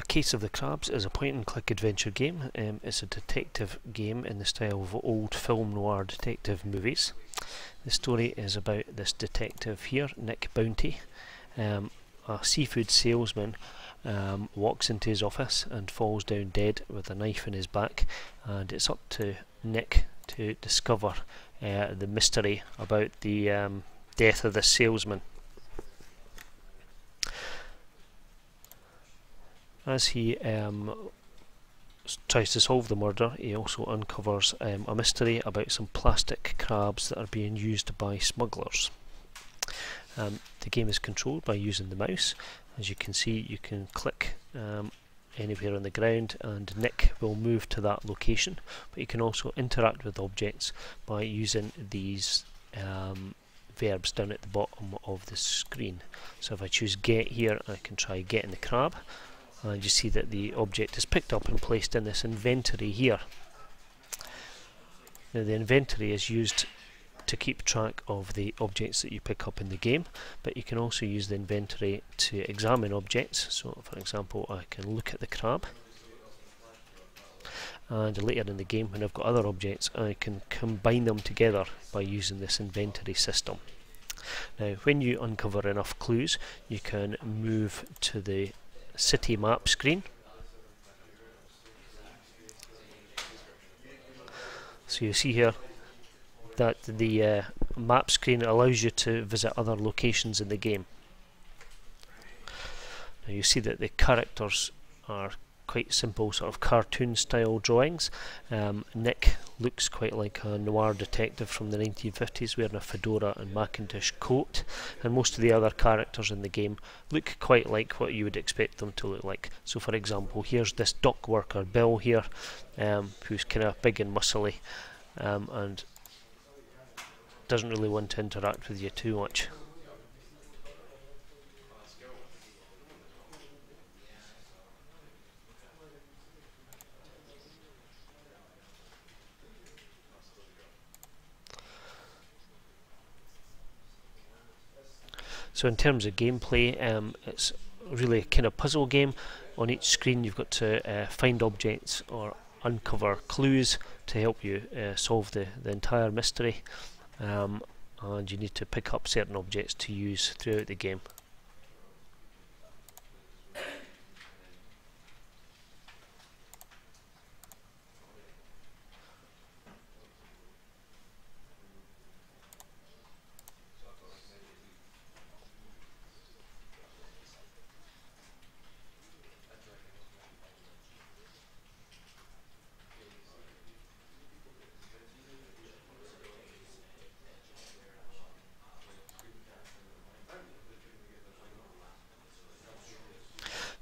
Case of the Crabs is a point-and-click adventure game. It's a detective game in the style of old film noir detective movies. The story is about this detective here, Nick Bounty. A seafood salesman walks into his office and falls down dead with a knife in his back, and it's up to Nick to discover the mystery about the death of the salesman. As he tries to solve the murder, he also uncovers a mystery about some plastic crabs that are being used by smugglers. The game is controlled by using the mouse. As you can see, you can click anywhere on the ground and Nick will move to that location, but you can also interact with objects by using these verbs down at the bottom of the screen. So if I choose get here, I can try getting the crab, and you see that the object is picked up and placed in this inventory here. Now the inventory is used to keep track of the objects that you pick up in the game, but you can also use the inventory to examine objects. So for example, I can look at the crab, and later in the game when I've got other objects, I can combine them together by using this inventory system. Now when you uncover enough clues, you can move to the city map screen. So you see here that the map screen allows you to visit other locations in the game. Now you see that the characters are quite simple, sort of cartoon style drawings. Nick looks quite like a noir detective from the 1950s wearing a fedora and Macintosh coat, and most of the other characters in the game look quite like what you would expect them to look like. So for example, here's this dock worker Bill here, who's kind of big and muscly and doesn't really want to interact with you too much. So in terms of gameplay, it's really a kind of puzzle game. On each screen you've got to find objects or uncover clues to help you solve the entire mystery, and you need to pick up certain objects to use throughout the game.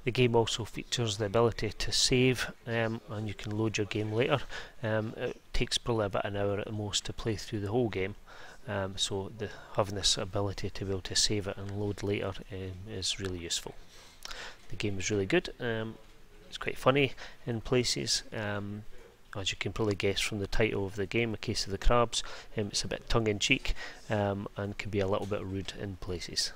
The game also features the ability to save, and you can load your game later. It takes probably about an hour at the most to play through the whole game, so having this ability to be able to save it and load later is really useful. The game is really good. It's quite funny in places. As you can probably guess from the title of the game, A Case of the Crabs, it's a bit tongue-in-cheek and can be a little bit rude in places.